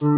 Hello,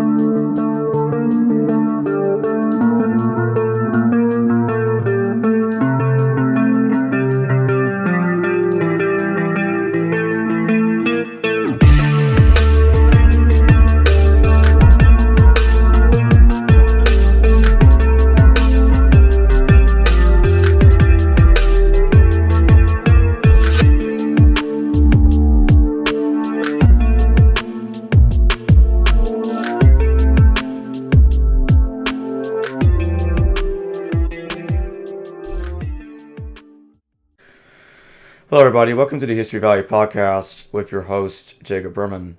everybody. Welcome to the History Value Podcast with your host, Jacob Berman.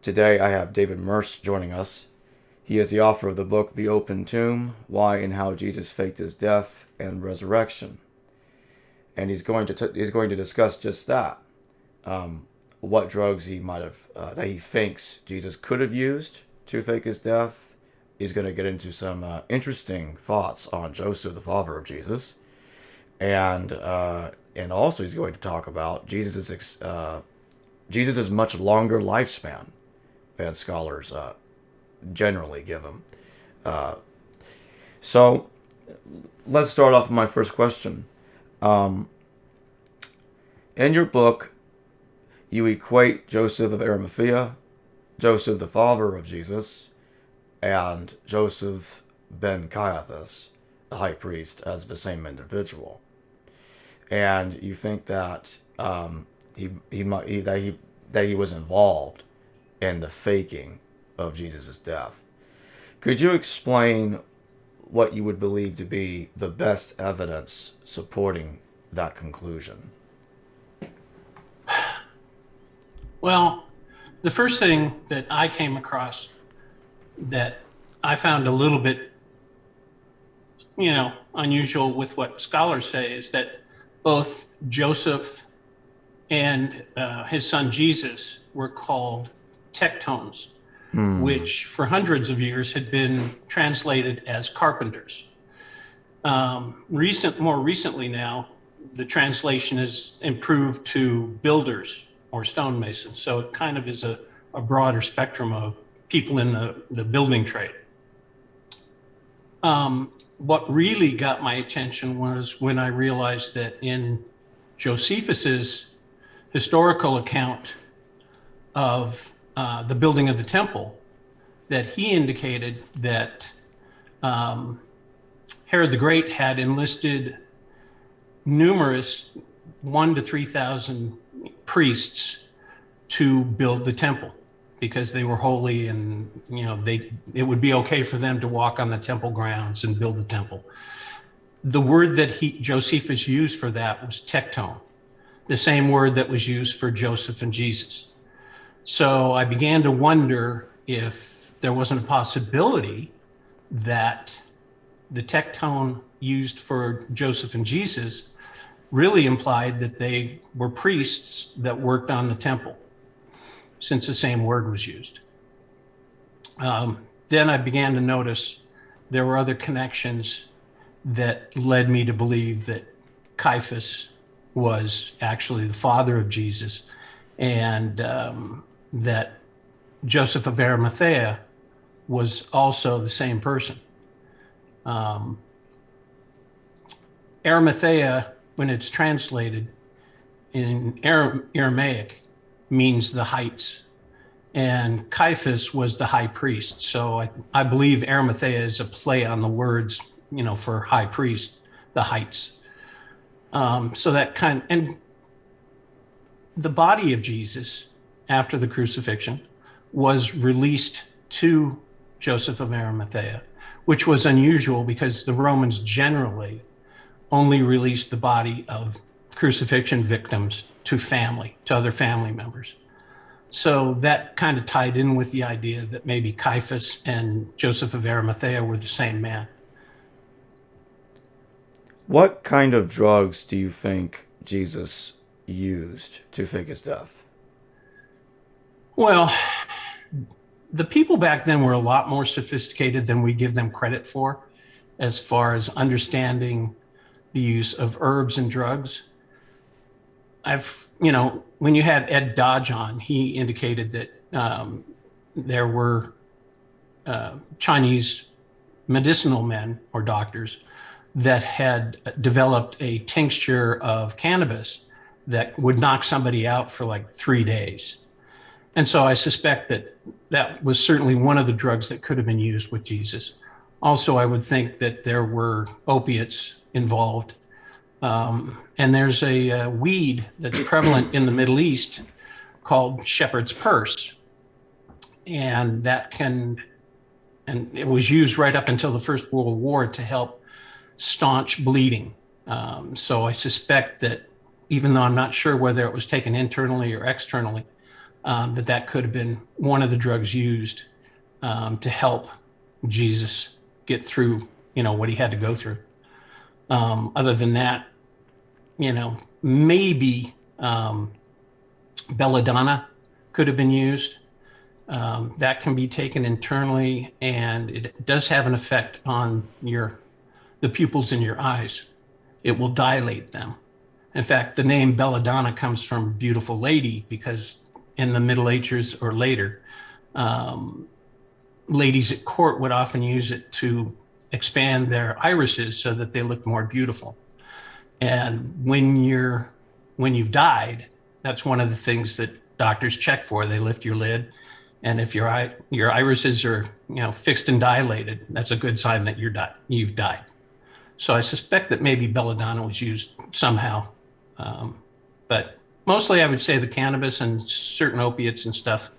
Today, I have David Mirsch joining us. He is the author of the book, The Open Tomb, Why and How Jesus Faked His Death and Resurrection. And he's going to discuss just that. What drugs he might have, that he thinks Jesus could have used to fake his death. He's going to get into some interesting thoughts on Joseph, the father of Jesus. And also he's going to talk about Jesus's much longer lifespan than scholars generally give him. So let's start off with my first question. In your book, you equate Joseph of Arimathea, Joseph the father of Jesus, and Joseph ben Caiaphas, the high priest, as the same individual. And you think that he was involved in the faking of Jesus' death. Could you explain what you would believe to be the best evidence supporting that conclusion? Well, the first thing that I came across that I found a little bit, unusual with what scholars say is that both Joseph and his son Jesus were called tectones, which for hundreds of years had been translated as carpenters. More recently now, the translation has improved to builders or stonemasons. So it kind of is a broader spectrum of people in the building trade. What really got my attention was when I realized that in Josephus's historical account of the building of the temple, that he indicated that Herod the Great had enlisted numerous 1,000 to 3,000 priests to build the temple, because they were holy and it would be okay for them to walk on the temple grounds and build the temple. The word that Josephus used for that was tectone, the same word that was used for Joseph and Jesus. So I began to wonder if there wasn't a possibility that the tectone used for Joseph and Jesus really implied that they were priests that worked on the temple, since the same word was used. Then I began to notice there were other connections that led me to believe that Caiaphas was actually the father of Jesus, and that Joseph of Arimathea was also the same person. Arimathea, when it's translated in Aramaic, means the heights, and Caiaphas was the high priest. So I believe Arimathea is a play on the words, for high priest, the heights. So that and the body of Jesus after the crucifixion was released to Joseph of Arimathea, which was unusual because the Romans generally only released the body of crucifixion victims to other family members. So that kind of tied in with the idea that maybe Caiaphas and Joseph of Arimathea were the same man. What kind of drugs do you think Jesus used to fake his death? Well, the people back then were a lot more sophisticated than we give them credit for, as far as understanding the use of herbs and drugs. When you had Ed Dodge on, he indicated that there were Chinese medicinal men or doctors that had developed a tincture of cannabis that would knock somebody out for like 3 days. And so I suspect that that was certainly one of the drugs that could have been used with Jesus. Also, I would think that there were opiates involved. And there's a weed that's prevalent in the Middle East called shepherd's purse. And it was used right up until the First World War to help staunch bleeding. So I suspect that, even though I'm not sure whether it was taken internally or externally, that could have been one of the drugs used to help Jesus get through, what he had to go through. Other than that, maybe belladonna could have been used. That can be taken internally, and it does have an effect on the pupils in your eyes. It will dilate them. In fact, the name belladonna comes from beautiful lady, because in the Middle Ages or later, ladies at court would often use it to expand their irises so that they looked more beautiful. And when you've died, that's one of the things that doctors check for. They lift your lid, and if your irises are fixed and dilated, that's a good sign that you've died. So I suspect that maybe belladonna was used somehow, but mostly I would say the cannabis and certain opiates and stuff.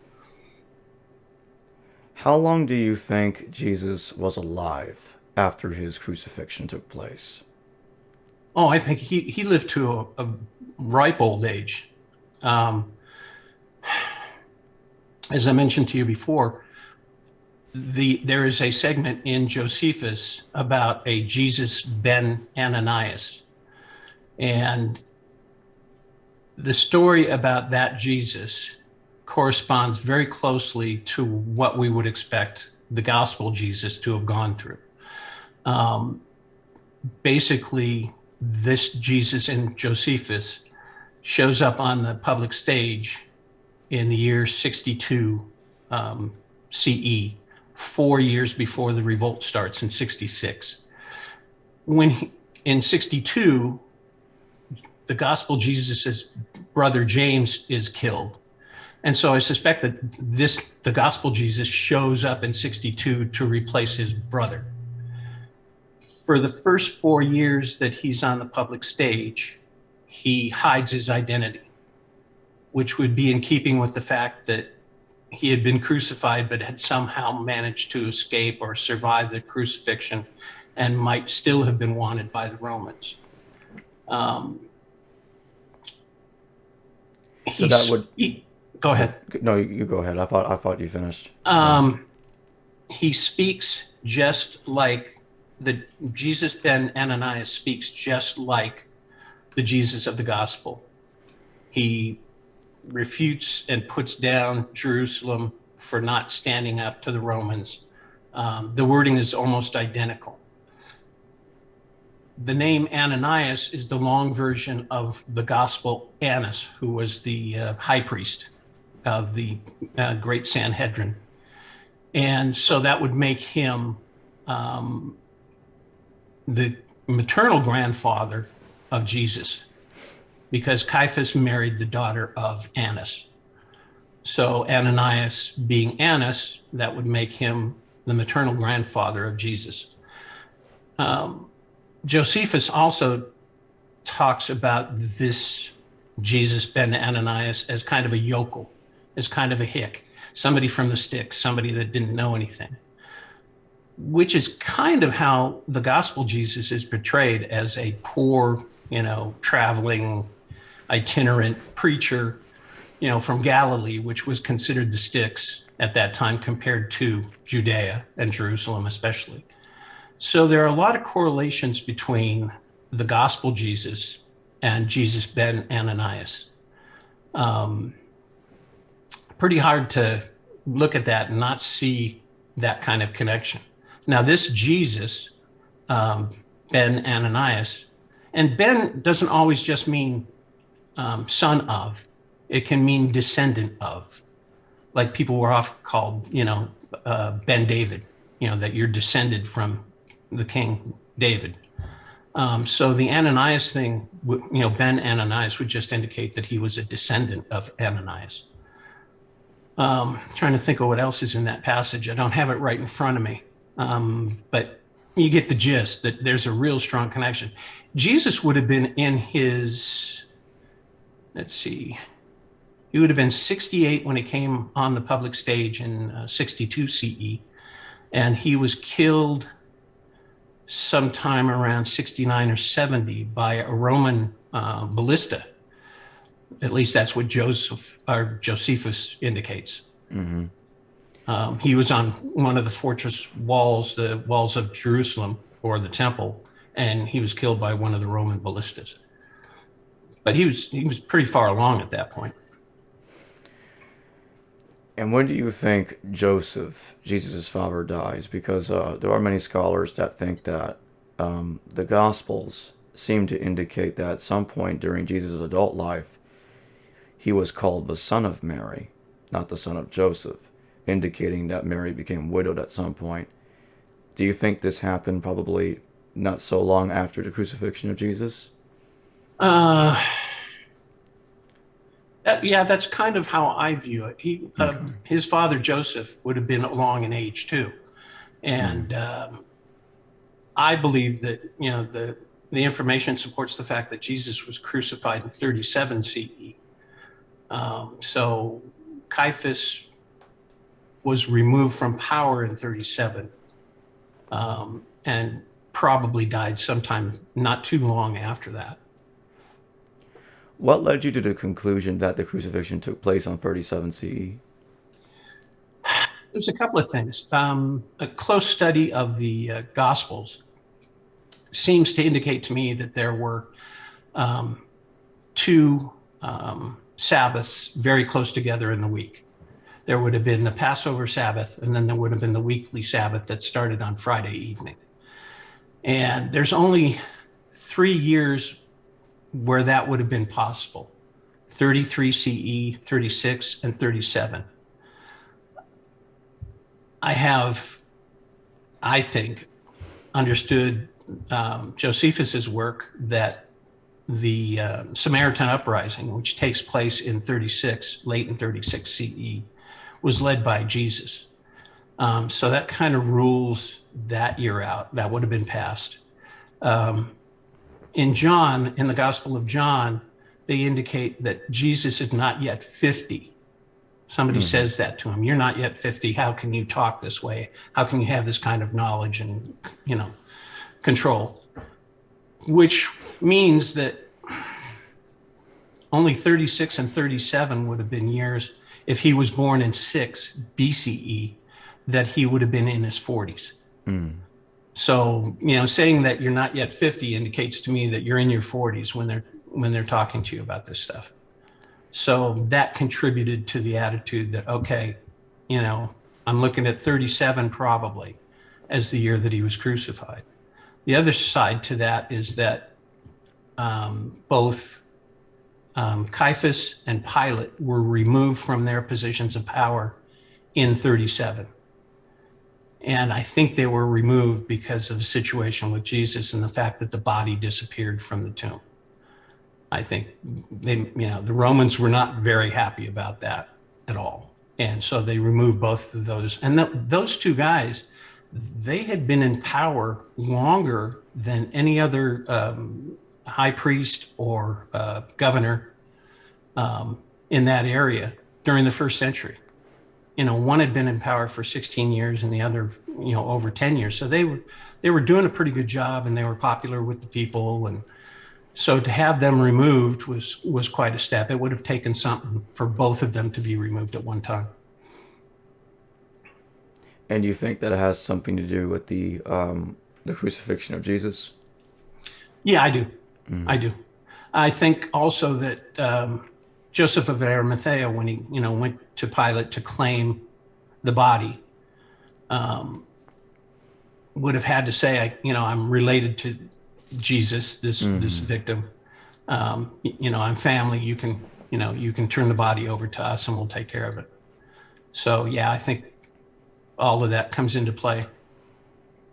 How long do you think Jesus was alive after his crucifixion took place? Oh, I think he lived to a ripe old age. As I mentioned to you before, there is a segment in Josephus about a Jesus ben Ananias. And the story about that Jesus corresponds very closely to what we would expect the gospel Jesus to have gone through. Basically, this Jesus in Josephus shows up on the public stage in the year 62 CE, 4 years before the revolt starts in 66. In 62, the gospel Jesus' brother James is killed. And so I suspect that the gospel Jesus shows up in 62 to replace his brother. For the first 4 years that he's on the public stage, he hides his identity, which would be in keeping with the fact that he had been crucified but had somehow managed to escape or survive the crucifixion and might still have been wanted by the Romans. Go ahead. No, you go ahead. I thought you finished. He speaks just like Jesus ben Ananias speaks just like the Jesus of the gospel. He refutes and puts down Jerusalem for not standing up to the Romans. The wording is almost identical. The name Ananias is the long version of the gospel Annas, who was the high priest of the Great Sanhedrin. And so that would make him the maternal grandfather of Jesus, because Caiaphas married the daughter of Annas. So Ananias being Annas, that would make him the maternal grandfather of Jesus. Josephus also talks about this Jesus ben Ananias as kind of a yokel, as kind of a hick, somebody from the sticks, somebody that didn't know anything, which is kind of how the gospel Jesus is portrayed, as a poor, traveling, itinerant preacher, from Galilee, which was considered the sticks at that time compared to Judea and Jerusalem especially. So there are a lot of correlations between the gospel Jesus and Jesus ben Ananias. Pretty hard to look at that and not see that kind of connection. Now, this Jesus, ben Ananias, and Ben doesn't always just mean son of, it can mean descendant of. Like people were often called, Ben David, that you're descended from the King David. So the Ananias thing, Ben Ananias would just indicate that he was a descendant of Ananias. Trying to think of what else is in that passage. I don't have it right in front of me. But you get the gist that there's a real strong connection. Jesus would have been in his, let's see, he would have been 68 when he came on the public stage in 62 CE. And he was killed sometime around 69 or 70 by a Roman ballista. At least that's what Josephus indicates. Mm-hmm. He was on one of the fortress walls, the walls of Jerusalem or the temple, and he was killed by one of the Roman ballistas. But he was pretty far along at that point. And when do you think Joseph, Jesus' father, dies? Because there are many scholars that think that the Gospels seem to indicate that at some point during Jesus' adult life, he was called the son of Mary, not the son of Joseph, indicating that Mary became widowed at some point. Do you think this happened probably not so long after the crucifixion of Jesus? Yeah, that's kind of how I view it. Okay. His father Joseph would have been along in age too, and I believe that the information supports the fact that Jesus was crucified in 37 CE. So Caiaphas was removed from power in 37, and probably died sometime not too long after that. What led you to the conclusion that the crucifixion took place on 37 CE? There's a couple of things. A close study of the Gospels seems to indicate to me that there were two Sabbaths very close together in the week. There would have been the Passover Sabbath, and then there would have been the weekly Sabbath that started on Friday evening. And there's only 3 years where that would have been possible: 33 CE, 36, and 37. I think, understood Josephus's work that the Samaritan Uprising, which takes place in 36, late in 36 CE, was led by Jesus. So that kind of rules that year out. That would have been passed. In the Gospel of John, they indicate that Jesus is not yet 50. Somebody says that to him. You're not yet 50. How can you talk this way? How can you have this kind of knowledge and, control? Which means that only 36 and 37 would have been years, if he was born in 6 BCE, that he would have been in his 40s. So, saying that you're not yet 50 indicates to me that you're in your 40s when they're talking to you about this stuff. So that contributed to the attitude that, okay, I'm looking at 37 probably as the year that he was crucified. The other side to that is that both Caiaphas and Pilate were removed from their positions of power in 37. And I think they were removed because of the situation with Jesus and the fact that the body disappeared from the tomb. I think the Romans were not very happy about that at all. And so they removed both of those. And those two guys, they had been in power longer than any other high priest or governor in that area during the first century. One had been in power for 16 years and the other, over 10 years. So they were doing a pretty good job, and they were popular with the people. And so to have them removed was quite a step. It would have taken something for both of them to be removed at one time. And you think that it has something to do with the crucifixion of Jesus? Yeah, I do. I do. I think also that Joseph of Arimathea, when he went to Pilate to claim the body, would have had to say, I'm related to Jesus, this victim. I'm family. You can turn the body over to us, and we'll take care of it. So yeah, I think all of that comes into play.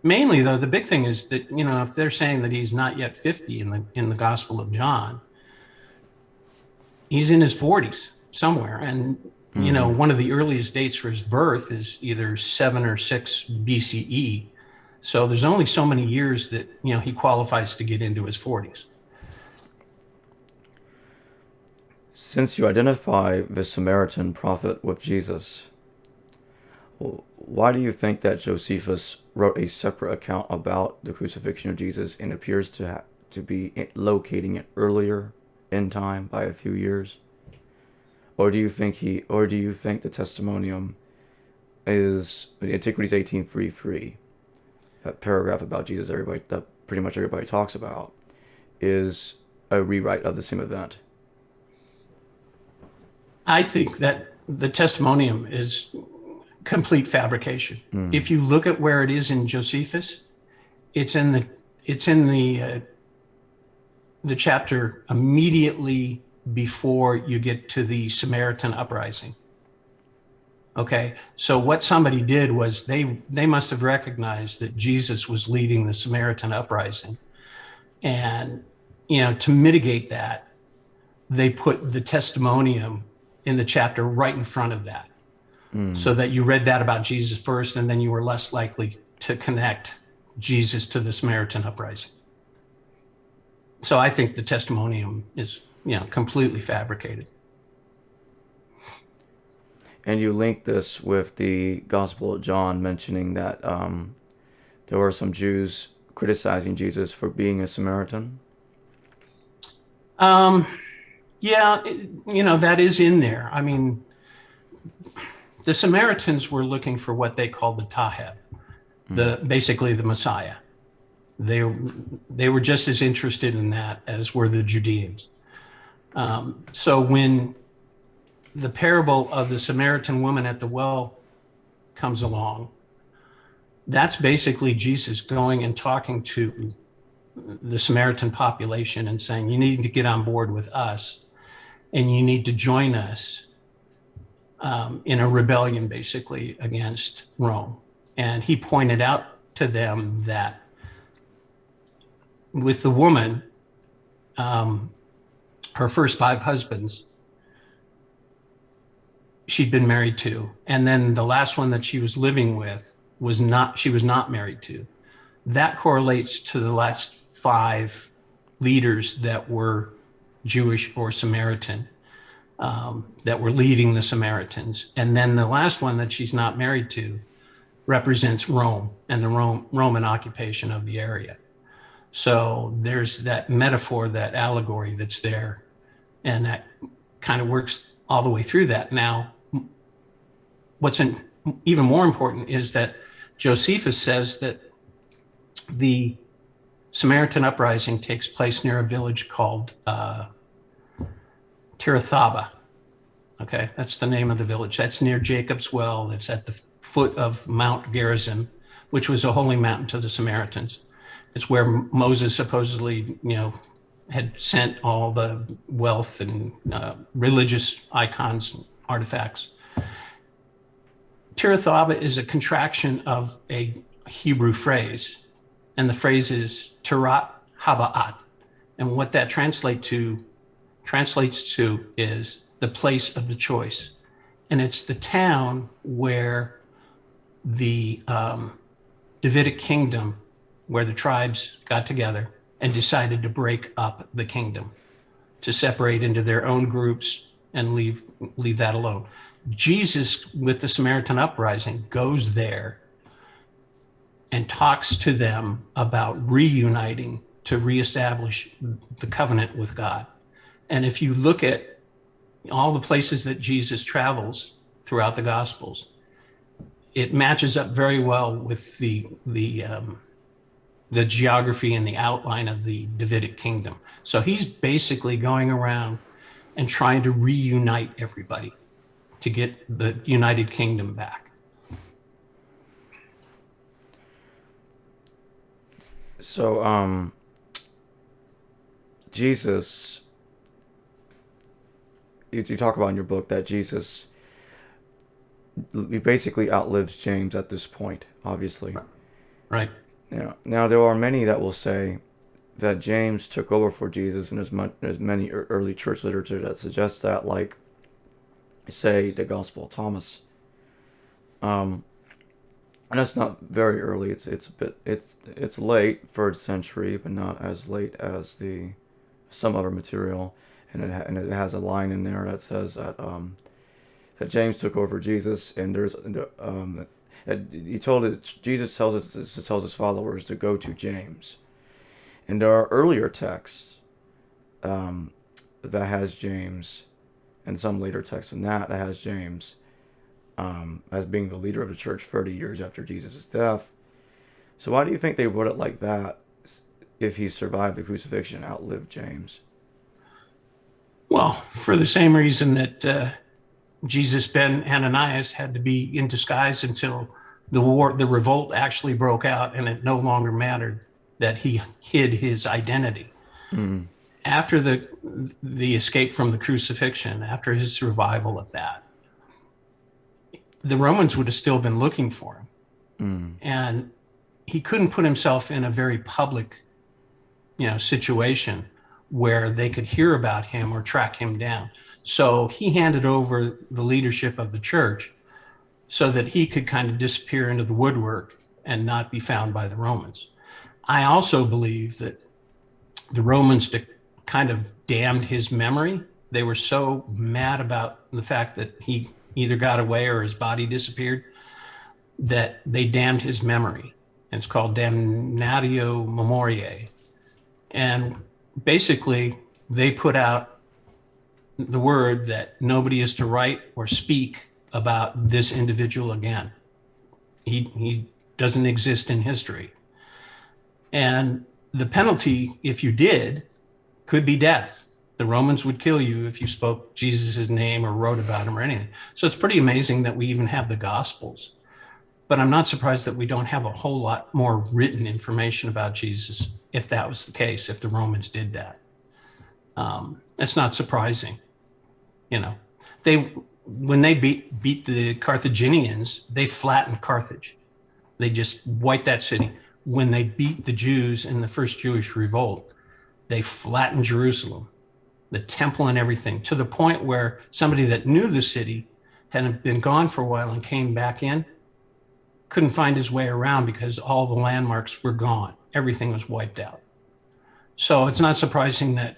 Mainly, though, the big thing is that, if they're saying that he's not yet 50 in the Gospel of John, he's in his 40s somewhere. And, one of the earliest dates for his birth is either 7 or 6 BCE. So there's only so many years that, he qualifies to get into his 40s. Since you identify the Samaritan prophet with Jesus, why do you think that Josephus wrote a separate account about the crucifixion of Jesus and appears to be locating it earlier in time by a few years? Or do you think the testimonium is Antiquities 18:33, that paragraph about Jesus that pretty much everybody talks about, is a rewrite of the same event? I think that the testimonium is complete fabrication. If you look at where it is in Josephus, it's in the chapter immediately before you get to the Samaritan Uprising. Okay, so what somebody did was they must have recognized that Jesus was leading the Samaritan Uprising, and to mitigate that, they put the testimonium in the chapter right in front of that, so that you read that about Jesus first, and then you were less likely to connect Jesus to the Samaritan Uprising. So I think the testimonium is, completely fabricated. And you link this with the Gospel of John, mentioning that there were some Jews criticizing Jesus for being a Samaritan. Yeah, that is in there. I mean, the Samaritans were looking for what they called the Taheb, basically the Messiah. They were just as interested in that as were the Judeans. So when the parable of the Samaritan woman at the well comes along, that's basically Jesus going and talking to the Samaritan population and saying, you need to get on board with us, and you need to join us in a rebellion, basically, against Rome. And he pointed out to them that with the woman, her first 5 husbands she'd been married to, and then the last one that she was living with was not married to. That correlates to the last 5 leaders that were Jewish or Samaritan, that were leading the Samaritans. And then the last one that she's not married to represents Rome and the Roman occupation of the area. So there's that metaphor, that allegory that's there, and that kind of works all the way through that. Now, what's even more important is that Josephus says that the Samaritan Uprising takes place near a village called Tirathaba. Okay, that's the name of the village. That's near Jacob's Well. It's at the foot of Mount Gerizim, which was a holy mountain to the Samaritans. It's where Moses supposedly, had sent all the wealth and religious icons and artifacts. Tirathaba is a contraction of a Hebrew phrase, and the phrase is Tirat Haba'at. And what that translates to is the place of the choice. And it's the town where the Davidic kingdom, where the tribes got together and decided to break up the kingdom, to separate into their own groups and leave that alone. Jesus, with the Samaritan Uprising, goes there and talks to them about reuniting to reestablish the covenant with God. And if you look at all the places that Jesus travels throughout the Gospels, it matches up very well with the geography and the outline of the Davidic kingdom. So he's basically going around and trying to reunite everybody to get the United Kingdom back. So, Jesus, you talk about in your book that Jesus he basically outlives James at this point, obviously. Right. Now there are many that will say that James took over for Jesus, and there's many early church literature that suggests that, like, say, the Gospel of Thomas. And that's not very early. It's late, first century, but not as late as the some other material. And it has a line in there that says that James took over Jesus, and Jesus tells his followers to go to James. And there are earlier texts that has James, and some later texts than that has James as being the leader of the church 30 years after Jesus' death. So why do you think they wrote it like that if he survived the crucifixion and outlived James? Well, for the same reason that Jesus ben Ananias had to be in disguise until the revolt actually broke out, and it no longer mattered that he hid his identity. Mm. After the escape from the crucifixion, after his survival of that, the Romans would have still been looking for him. Mm. And he couldn't put himself in a very public, situation where they could hear about him or track him down. So he handed over the leadership of the church so that he could kind of disappear into the woodwork and not be found by the Romans. I also believe that the Romans kind of damned his memory. They were so mad about the fact that he either got away or his body disappeared that they damned his memory. And it's called damnatio memoriae. And basically, they put out the word that nobody is to write or speak about this individual again. He doesn't exist in history. And the penalty, if you did, could be death. The Romans would kill you if you spoke Jesus' name or wrote about him or anything. So it's pretty amazing that we even have the Gospels. But I'm not surprised that we don't have a whole lot more written information about Jesus, if that was the case, if the Romans did that. That's not surprising. When they beat the Carthaginians, they flattened Carthage. They just wiped that city. When they beat the Jews in the first Jewish revolt, they flattened Jerusalem, the temple and everything, to the point where somebody that knew the city, had been gone for a while and came back in, couldn't find his way around because all the landmarks were gone. Everything was wiped out. So it's not surprising that,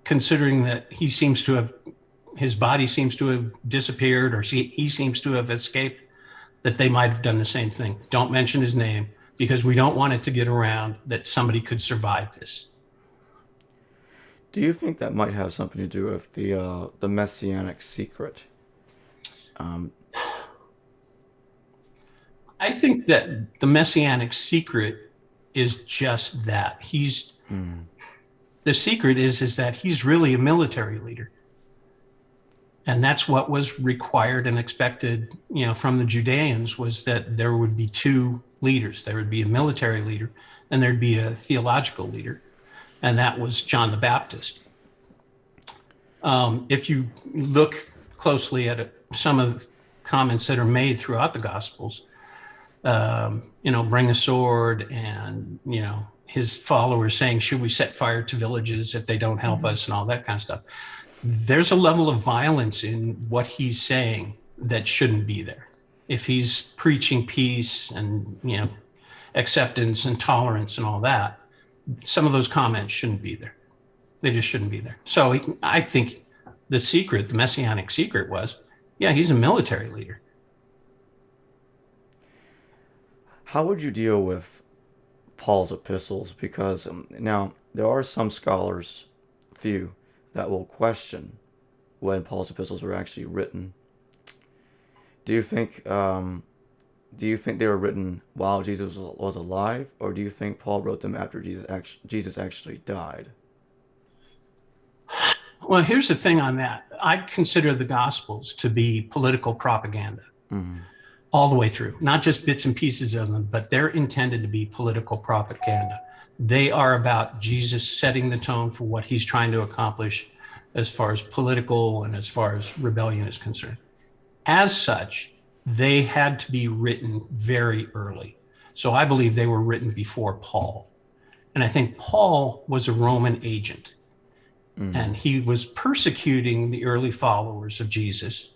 considering that his body seems to have disappeared, or he seems to have escaped, that they might have done the same thing. Don't mention his name, because we don't want it to get around that somebody could survive this. Do you think that might have something to do with the messianic secret? I think that the messianic secret is just that. The secret is that he's really a military leader. And that's what was required and expected, from the Judeans, was that there would be two leaders. There would be a military leader and there'd be a theological leader. And that was John the Baptist. If you look closely at some of the comments that are made throughout the Gospels, bring a sword, and, his followers saying, should we set fire to villages if they don't help us, and all that kind of stuff. There's a level of violence in what he's saying that shouldn't be there. If he's preaching peace and, acceptance and tolerance and all that, some of those comments shouldn't be there. They just shouldn't be there. So I think the messianic secret was, he's a military leader. How would you deal with Paul's epistles? Because now there are some scholars, few, that will question when Paul's epistles were actually written. Do you think they were written while Jesus was alive, or do you think Paul wrote them after Jesus actually died? Well, here's the thing on that. I consider the Gospels to be political propaganda. Mm-hmm. All the way through, not just bits and pieces of them, but they're intended to be political propaganda. They are about Jesus setting the tone for what he's trying to accomplish as far as political and as far as rebellion is concerned. As such, they had to be written very early. So I believe they were written before Paul. And I think Paul was a Roman agent, and he was persecuting the early followers of Jesus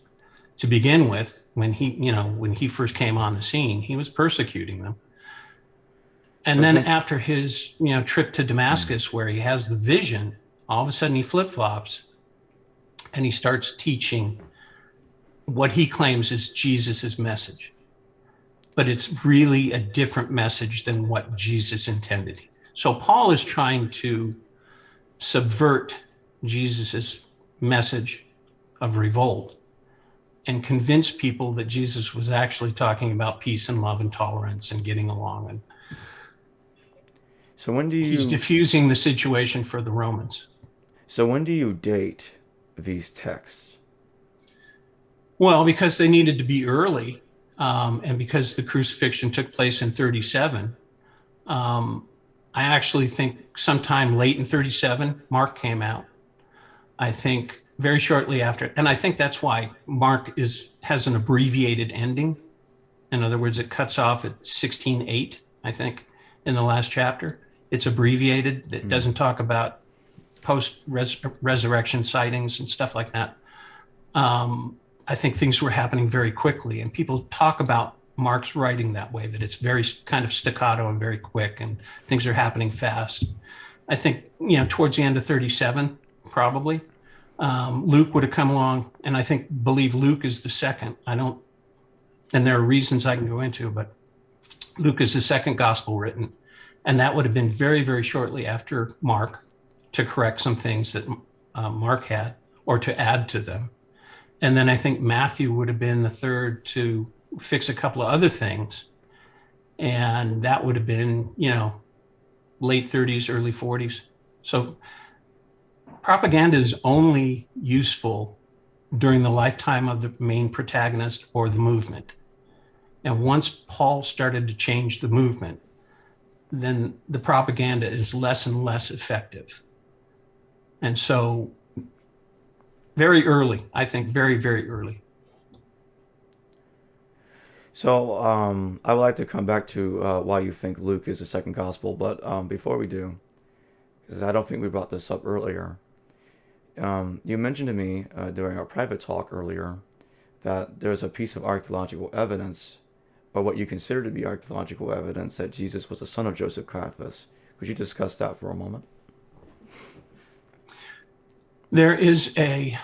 to begin with. When he first came on the scene, he was persecuting them. And So then since after his, trip to Damascus, where he has the vision, all of a sudden he flip-flops and he starts teaching what he claims is Jesus's message. But it's really a different message than what Jesus intended. So Paul is trying to subvert Jesus's message of revolt and convince people that Jesus was actually talking about peace and love and tolerance and getting along. And so when do he's you diffusing the situation for the Romans. so when do you date these texts? Well, because they needed to be early, and because the crucifixion took place in 37, I actually think sometime late in 37, Mark came out. I think very shortly after, and I think that's why Mark has an abbreviated ending. In other words, it cuts off at 16:8, I think, in the last chapter. It's abbreviated. It doesn't talk about post-resurrection sightings and stuff like that. I think things were happening very quickly, and people talk about Mark's writing that way, that it's very kind of staccato and very quick, and things are happening fast. I think, towards the end of 37, probably, Luke would have come along, and I believe Luke is the second. And there are reasons I can go into, but Luke is the second gospel written, and that would have been very, very shortly after Mark, to correct some things that Mark had or to add to them. And then I think Matthew would have been the third to fix a couple of other things. And that would have been, late 30s, early 40s. So propaganda is only useful during the lifetime of the main protagonist or the movement. And once Paul started to change the movement, then the propaganda is less and less effective. And so very early, I think very, very early. So I would like to come back to why you think Luke is the second gospel, but before we do, because I don't think we brought this up earlier, you mentioned to me during our private talk earlier that there's a piece of archaeological evidence, or what you consider to be archaeological evidence, that Jesus was the son of Joseph Caiaphas. Could you discuss that for a moment? There is an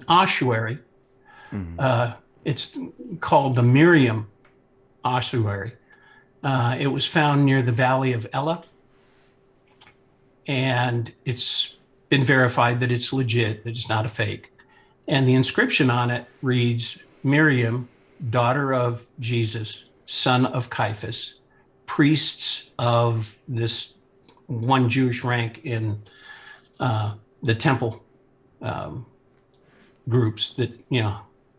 ossuary. It's called the Miriam ossuary. It was found near the Valley of Elah, and it's been verified that it's legit, that it's not a fake. And the inscription on it reads, Miriam, daughter of Jesus, son of Caiaphas, priests of this one Jewish rank in the temple groups that,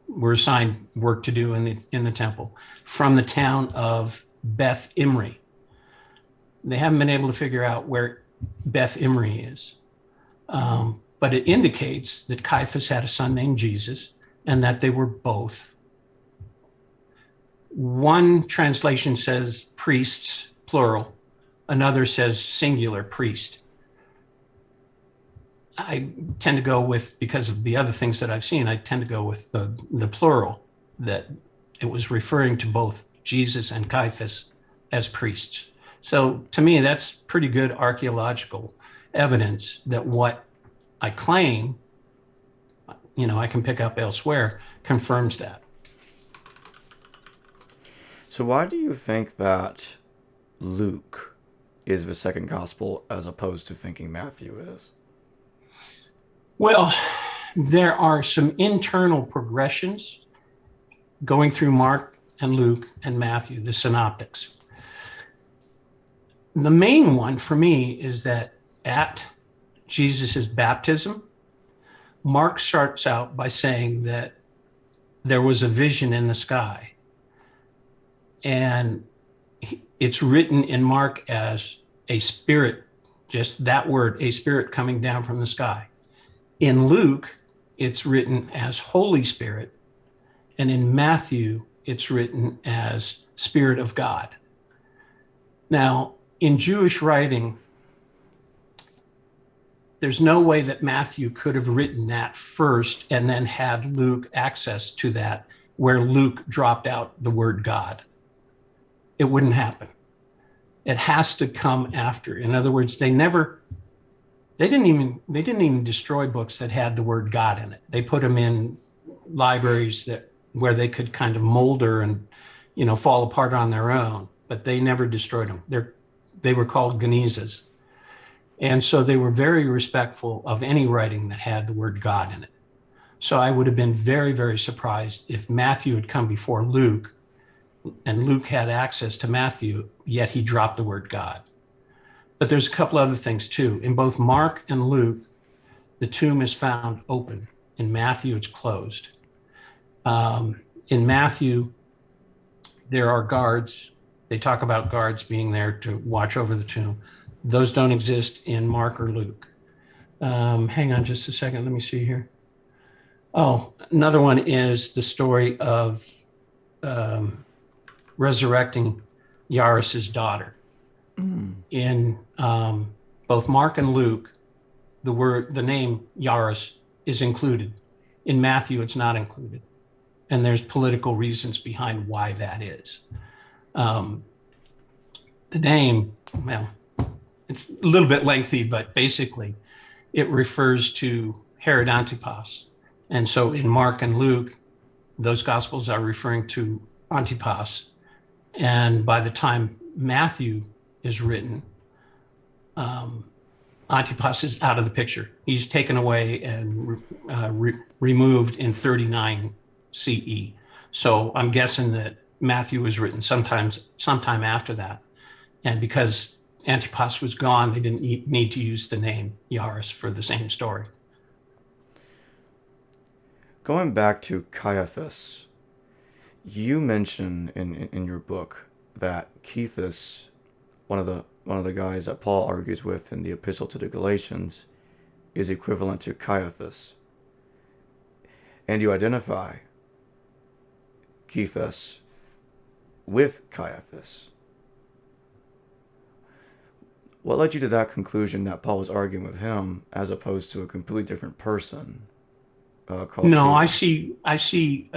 were assigned work to do in the temple, from the town of Beth Imri. They haven't been able to figure out where Beth Imri is, but it indicates that Caiaphas had a son named Jesus, and that they were both. One translation says priests, plural. Another says singular, priest. I tend to go with, because of the other things that I've seen, I tend to go with the plural, that it was referring to both Jesus and Caiaphas as priests. So to me, that's pretty good archaeological evidence that what I claim, I can pick up elsewhere, confirms that. So why do you think that Luke is the second gospel as opposed to thinking Matthew is? Well, there are some internal progressions going through Mark and Luke and Matthew, the synoptics. The main one for me is that at Jesus's baptism, Mark starts out by saying that there was a vision in the sky. And it's written in Mark as a spirit, just that word, a spirit coming down from the sky. In Luke, it's written as Holy Spirit, And in Matthew, it's written as Spirit of God. Now, in Jewish writing, there's no way that Matthew could have written that first and then had Luke access to that, where Luke dropped out the word God. It wouldn't happen. It has to come after. In other words, they didn't even destroy books that had the word God in it. They put them in libraries where they could kind of molder and, fall apart on their own, but they never destroyed them. They were called Genizas. And so they were very respectful of any writing that had the word God in it. So I would have been very, very surprised if Matthew had come before Luke and Luke had access to Matthew, yet he dropped the word God. But there's a couple other things too. In both Mark and Luke, the tomb is found open. In Matthew, it's closed. In Matthew, there are guards. They talk about guards being there to watch over the tomb. Those don't exist in Mark or Luke. Hang on just a second. Let me see here. Oh, another one is the story of resurrecting Jairus' daughter. In both Mark and Luke, the name Jairus is included. In Matthew, it's not included. And there's political reasons behind why that is. The name, well, it's a little bit lengthy, but basically it refers to Herod Antipas. And so in Mark and Luke, those gospels are referring to Antipas. And by the time Matthew is written, Antipas is out of the picture. He's taken away and removed in 39 CE. So I'm guessing that Matthew was written sometime after that. And because Antipas was gone, they didn't need to use the name Jairus for the same story. Going back to Caiaphas, you mention in your book that Cephas, one of the guys that Paul argues with in the Epistle to the Galatians, is equivalent to Caiaphas. And you identify Cephas with Caiaphas. What led you to that conclusion that Paul was arguing with him as opposed to a completely different person? No, Peter. I see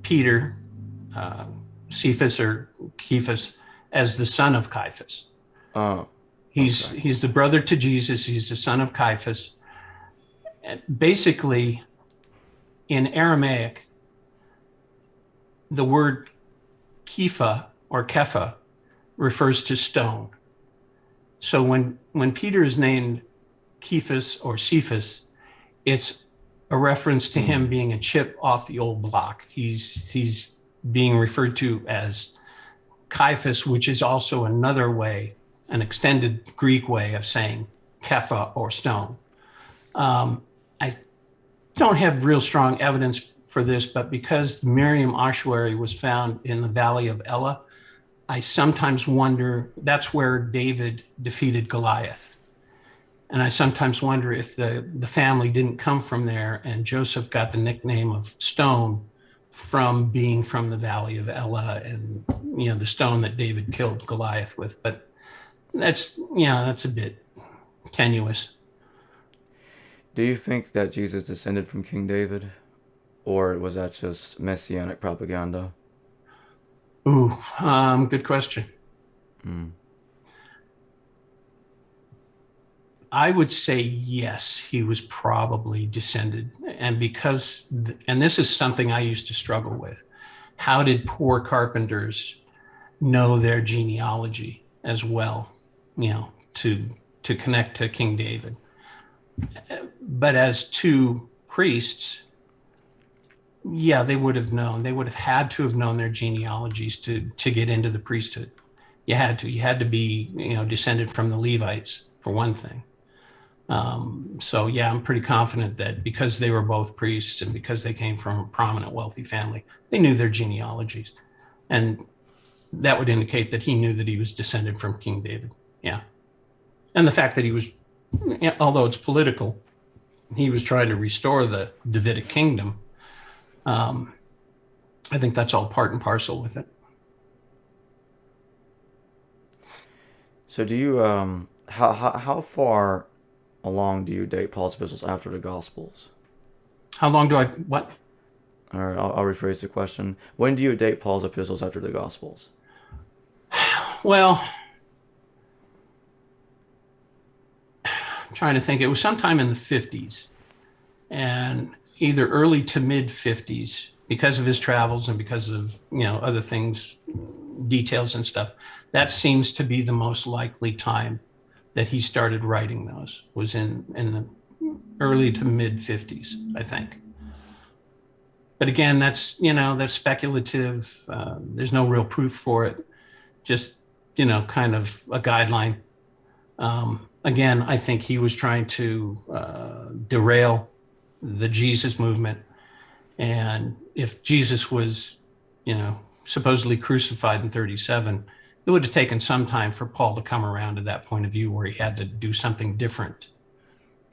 Peter, Cephas or Cephas, as the son of Caiaphas. Oh, he's the brother to Jesus. He's the son of Caiaphas. Basically, in Aramaic, the word Kepha or Kepha refers to stone. So when Peter is named Cephas or Cephas, it's a reference to him being a chip off the old block. He's being referred to as Caiaphas, which is also another way, an extended Greek way of saying Kepha or stone. I don't have real strong evidence for this, but because the Miriam ossuary was found in the Valley of Elah, I sometimes wonder, that's where David defeated Goliath. And I sometimes wonder if the family didn't come from there and Joseph got the nickname of Stone from being from the Valley of Elah and, the stone that David killed Goliath with. But that's a bit tenuous. Do you think that Jesus descended from King David? Or was that just messianic propaganda? Ooh, good question. I would say yes, he was probably descended. And and this is something I used to struggle with. How did poor carpenters know their genealogy as well, to connect to King David? But as two priests, yeah, they would have known. They would have had to have known their genealogies to get into the priesthood. You had to be, descended from the Levites, for one thing. So yeah, I'm pretty confident that because they were both priests and because they came from a prominent, wealthy family, they knew their genealogies. And that would indicate that he knew that he was descended from King David. Yeah. And the fact that he was, although it's political, he was trying to restore the Davidic kingdom. I think that's all part and parcel with it. So do you how far along do you date Paul's epistles after the Gospels? How long do I, what? All right, I'll rephrase the question. When do you date Paul's epistles after the Gospels? Well, I'm trying to think. It was sometime in the 50s and either early to mid 50s because of his travels and because of, other things, details and stuff. That seems to be the most likely time that he started writing those, was in the early to mid 50s, I think. But again, that's speculative. There's no real proof for it. Just, kind of a guideline. Again, I think he was trying to derail the Jesus movement. And if Jesus was, supposedly crucified in 37, it would have taken some time for Paul to come around to that point of view where he had to do something different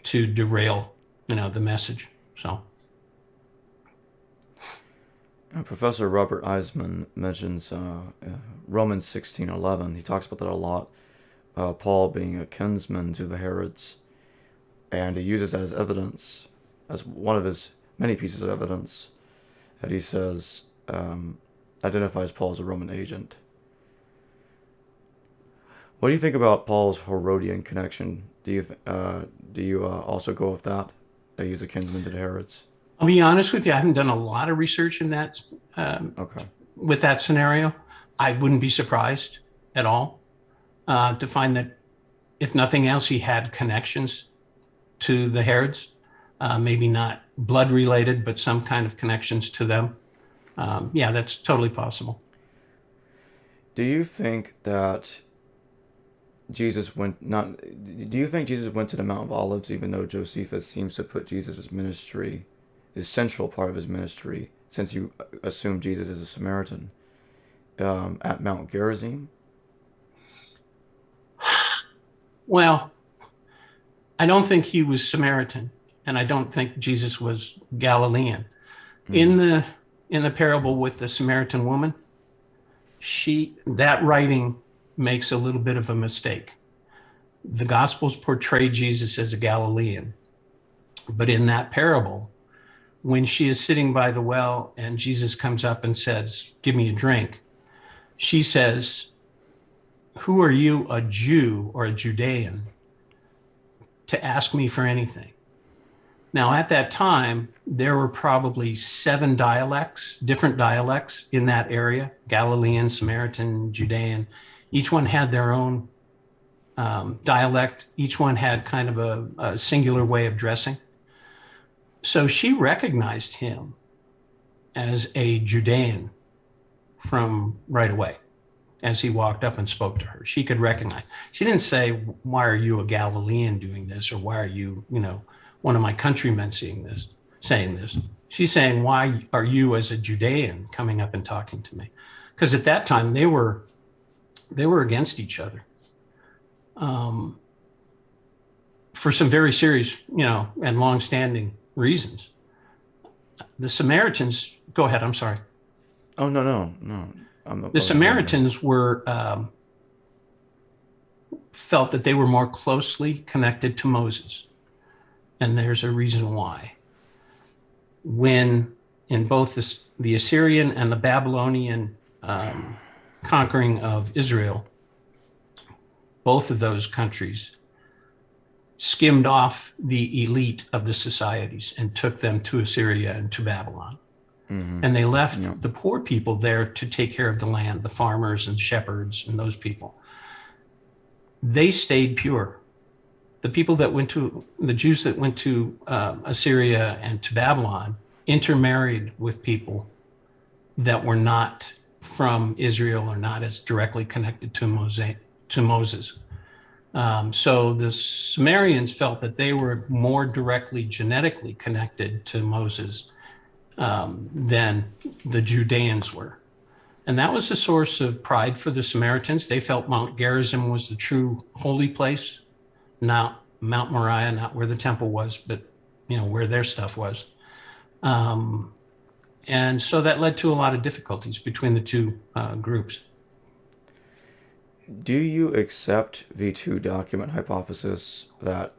to derail, the message. So. Professor Robert Eisman mentions Romans 16:11. He talks about that a lot. Paul being a kinsman to the Herods, and he uses that as evidence, as one of his many pieces of evidence, that he says identifies Paul as a Roman agent. What do you think about Paul's Herodian connection? Do you also go with that? That he's a kinsman to the Herods? I'll be honest with you, I haven't done a lot of research in that Okay. with that scenario. I wouldn't be surprised at all to find that, if nothing else, he had connections to the Herods, maybe not blood related, but some kind of connections to them. Yeah, that's totally possible. Do you think that Jesus went not? Do you think Jesus went to the Mount of Olives, even though Josephus seems to put Jesus' ministry, his central part of his ministry, since you assume Jesus is a Samaritan, at Mount Gerizim? Well, I don't think he was Samaritan, and I don't think Jesus was Galilean. In the parable with the Samaritan woman, that writing makes a little bit of a mistake. The Gospels portray Jesus as a Galilean, but in that parable, when she is sitting by the well and Jesus comes up and says, "Give me a drink," she says, "Who are you, a Jew or a Judean, to ask me for anything?" Now, at that time, there were probably 7 different dialects in that area: Galilean, Samaritan, Judean. Each one had their own dialect. Each one had kind of a singular way of dressing. So she recognized him as a Judean from right away. As he walked up and spoke to her, she could recognize. She didn't say, "Why are you a Galilean doing this?" or "Why are you, one of my countrymen saying this?" She's saying, "Why are you, as a Judean, coming up and talking to me?" Because at that time they were against each other, for some very serious, and long-standing reasons. The Samaritans. Go ahead. I'm sorry. Oh no. The Samaritans were felt that they were more closely connected to Moses, and there's a reason why. When in both the Assyrian and the Babylonian conquering of Israel, both of those countries skimmed off the elite of the societies and took them to Assyria and to Babylon. Mm-hmm. And they left the poor people there to take care of the land, the farmers and shepherds and those people. They stayed pure. The Jews that went to Assyria and to Babylon intermarried with people that were not from Israel or not as directly connected to Moses. So the Sumerians felt that they were more directly genetically connected to Moses than the Judeans were. And that was a source of pride for the Samaritans. They felt Mount Gerizim was the true holy place, not Mount Moriah, not where the temple was, but where their stuff was. And so that led to a lot of difficulties between the two groups. Do you accept the two document hypothesis that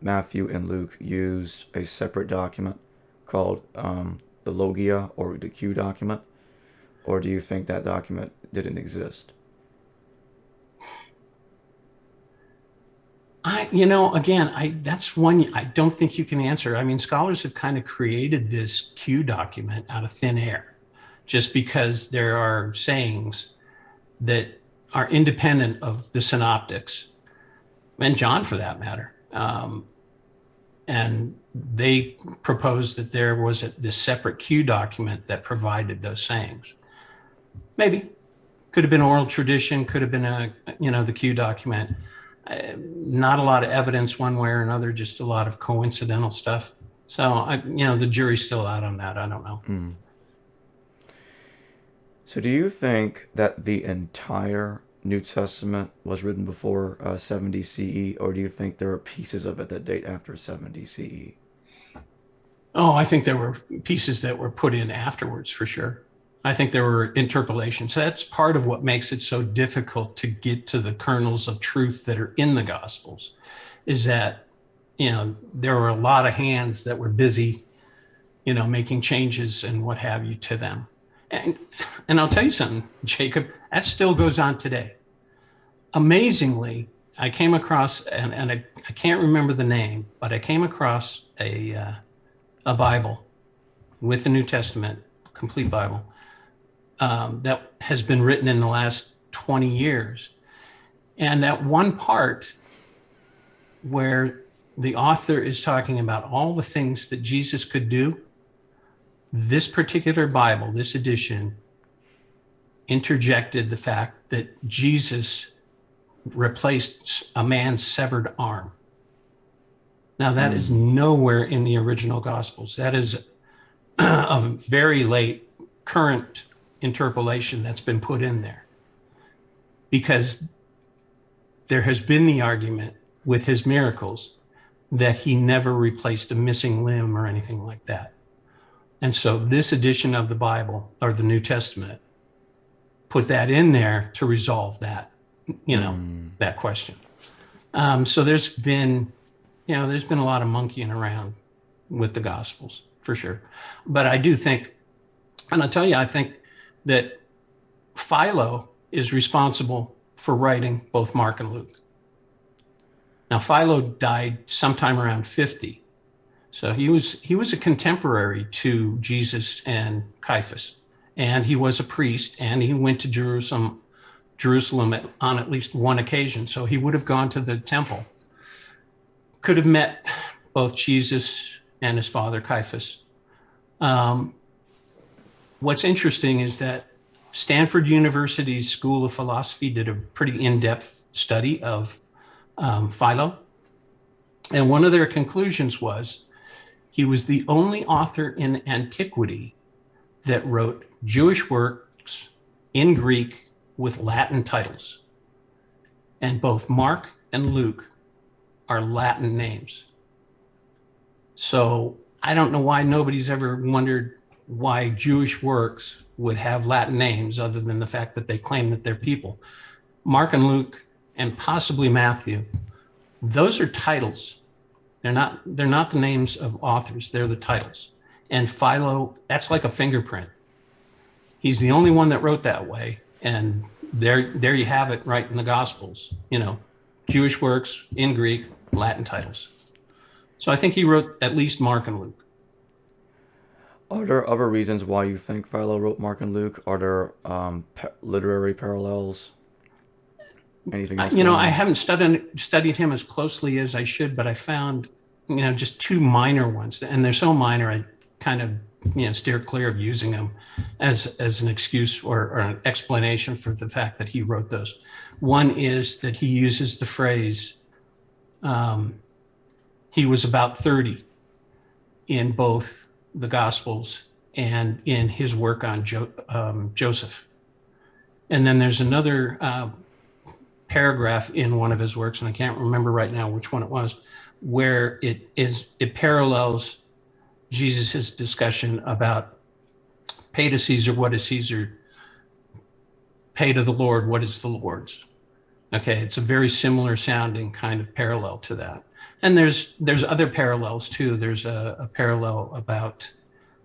Matthew and Luke used a separate document called the Logia or the Q document? Or do you think that document didn't exist? That's one I don't think you can answer. I mean, scholars have kind of created this Q document out of thin air just because there are sayings that are independent of the synoptics and John for that matter. And they proposed that there was this separate Q document that provided those sayings. Maybe could have been oral tradition, could have been the Q document. Not a lot of evidence one way or another, just a lot of coincidental stuff. So the jury's still out on that. I don't know. Mm. So do you think that the entire New Testament was written before 70 CE, or do you think there are pieces of it that date after 70 CE? Oh, I think there were pieces that were put in afterwards for sure. I think there were interpolations. That's part of what makes it so difficult to get to the kernels of truth that are in the Gospels, is that, there were a lot of hands that were busy, making changes and what have you to them. And I'll tell you something, Jacob, that still goes on today. Amazingly, I came across, and I can't remember the name, but I came across a Bible with the New Testament, complete Bible, that has been written in the last 20 years. And that one part where the author is talking about all the things that Jesus could do, this particular Bible, this edition, interjected the fact that Jesus replaced a man's severed arm. Now, that is nowhere in the original Gospels. That is a very late current interpolation that's been put in there, because there has been the argument with his miracles that he never replaced a missing limb or anything like that. And so this edition of the Bible, or the New Testament, put that in there to resolve that, that question. So there's been a lot of monkeying around with the Gospels for sure. But I do think, and I'll tell you, I think that Philo is responsible for writing both Mark and Luke. Now, Philo died sometime around 50. So he was a contemporary to Jesus and Caiaphas, and he was a priest, and he went to Jerusalem on at least one occasion. So he would have gone to the temple, could have met both Jesus and his father Caiaphas. What's interesting is that Stanford University's School of Philosophy did a pretty in-depth study of Philo. And one of their conclusions was he was the only author in antiquity that wrote Jewish works in Greek with Latin titles. And both Mark and Luke are Latin names. So I don't know why nobody's ever wondered why Jewish works would have Latin names, other than the fact that they claim that they're people. Mark and Luke, and possibly Matthew, those are titles. They're not the names of authors, they're the titles. And Philo, that's like a fingerprint. He's the only one that wrote that way. And there you have it, right in the Gospels, Jewish works in Greek, Latin titles. So I think he wrote at least Mark and Luke. Are there other reasons why you think Philo wrote Mark and Luke? Are there literary parallels? Anything else? I haven't studied him as closely as I should, but I found, just two minor ones, and they're so minor I kind of, steer clear of using them as an excuse or an explanation for the fact that he wrote those. One is that he uses the phrase, he was about 30 in both the Gospels and in his work on Joseph. And then there's another paragraph in one of his works, and I can't remember right now which one it was, where it parallels Jesus's discussion about Pay to Caesar what is Caesar. Pay to the Lord what is the Lord's. Okay, it's a very similar sounding kind of parallel to that. And there's other parallels too. There's a parallel about,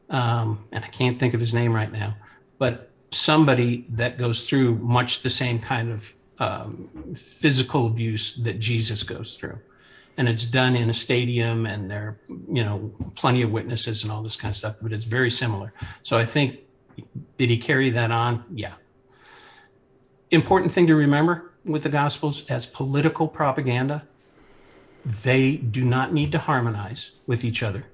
and I can't think of his name right now, but somebody that goes through much the same kind of physical abuse that Jesus goes through. And it's done in a stadium, and there are, plenty of witnesses and all this kind of stuff, but it's very similar. So I think, did he carry that on? Yeah. Important thing to remember with the Gospels, as political propaganda, they do not need to harmonize with each other.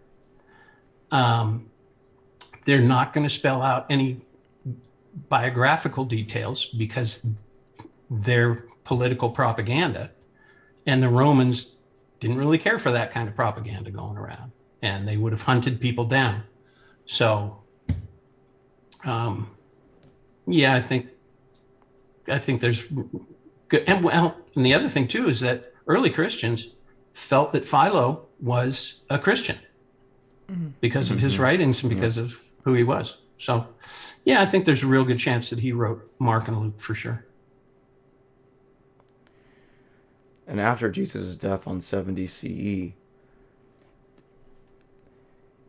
They're not going to spell out any biographical details because they're political propaganda. And the Romans didn't really care for that kind of propaganda going around, and they would have hunted people down. So, yeah, I think there's good. And the other thing too is that early Christians felt that Philo was a Christian because of his writings and because of who he was. So, yeah, I think there's a real good chance that he wrote Mark and Luke for sure. And after Jesus' death on 70 CE,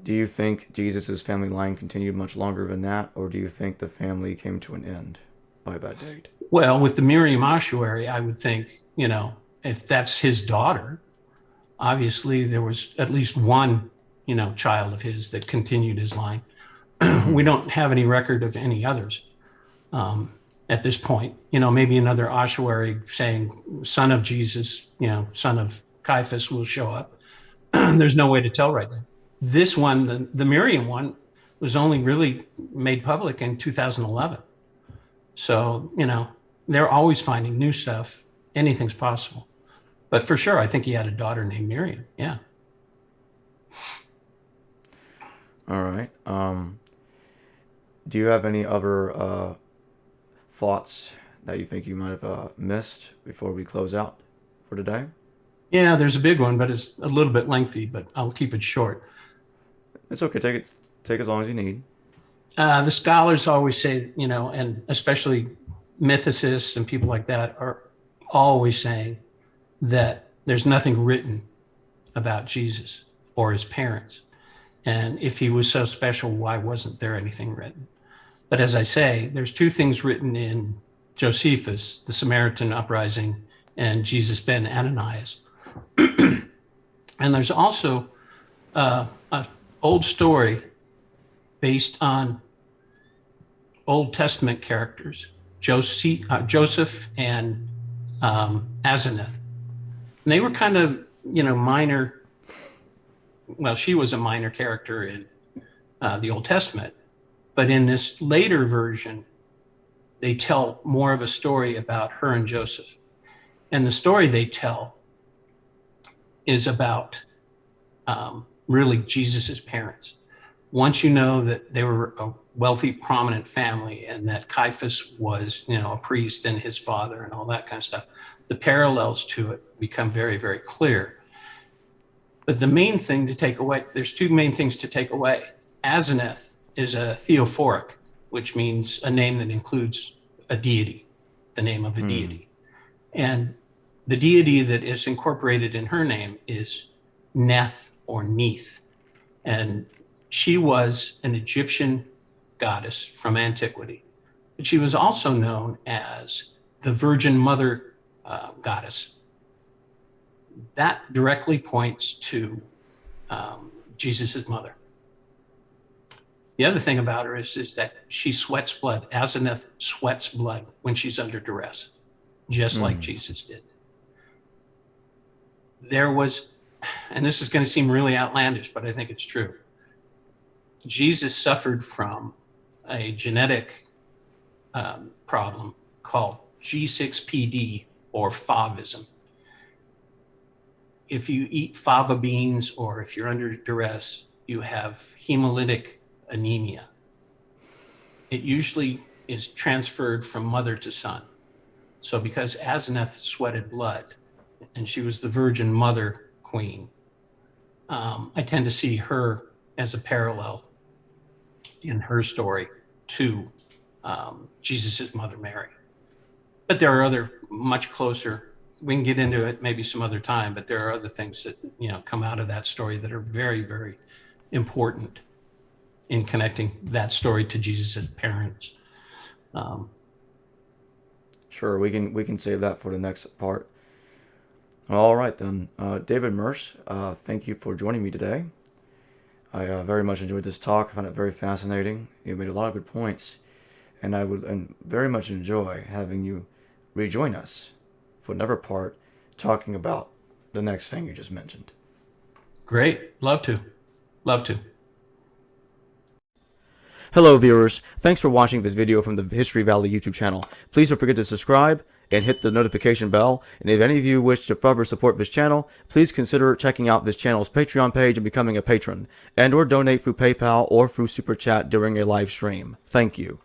do you think Jesus' family line continued much longer than that, or do you think the family came to an end by that date? Well, with the Miriam ossuary, I would think, if that's his daughter, obviously there was at least one, child of his that continued his line. We don't have any record of any others at this point. Maybe another ossuary saying son of Jesus, son of Caiaphas will show up. There's no way to tell right now. This one, the Miriam one, was only really made public in 2011. So, they're always finding new stuff. Anything's possible. But for sure, I think he had a daughter named Miriam. Yeah. All right. Do you have any other thoughts that you think you might have missed before we close out for today? Yeah, there's a big one, but it's a little bit lengthy, but I'll keep it short. It's okay. Take as long as you need. The scholars always say, and especially mythicists and people like that are always saying that there's nothing written about Jesus or his parents. And if he was so special, why wasn't there anything written? But as I say, there's two things written in Josephus, the Samaritan Uprising, and Jesus ben Ananias. And there's also an old story based on Old Testament characters, Joseph and Asenath. And they were kind of, minor. Well, she was a minor character in the Old Testament. But in this later version, they tell more of a story about her and Joseph. And the story they tell is about really Jesus's parents. Once you know that they were a wealthy, prominent family and that Caiaphas was, a priest and his father and all that kind of stuff, the parallels to it become very, very clear. But the main thing to take away, there's two main things to take away. Asenath is a theophoric, which means a name that includes a deity, the name of a deity. And the deity that is incorporated in her name is Neth or Neith. And she was an Egyptian goddess from antiquity, but she was also known as the Virgin Mother goddess. That directly points to Jesus's mother. The other thing about her is that she sweats blood. Asenath sweats blood when she's under duress, just like Jesus did. There was, and this is going to seem really outlandish, but I think it's true. Jesus suffered from a genetic problem called G6PD or favism. If you eat fava beans or if you're under duress, you have hemolytic anemia. It usually is transferred from mother to son. So because Asenath sweated blood and she was the Virgin Mother Queen, I tend to see her as a parallel in her story to Jesus' mother Mary. But there are other much closer. We can get into it maybe some other time, but there are other things that come out of that story that are very, very important in connecting that story to Jesus' parents. Sure, we can save that for the next part. All right then, David Mirsch, thank you for joining me today. I very much enjoyed this talk. I found it very fascinating. You made a lot of good points, and I would very much enjoy having you rejoin us for another part, talking about the next thing you just mentioned. Great, love to. Hello viewers, thanks for watching this video from the History Valley YouTube channel. Please don't forget to subscribe and hit the notification bell, and if any of you wish to further support this channel, please consider checking out this channel's Patreon page and becoming a patron, and or donate through PayPal or through Super Chat during a live stream. Thank you.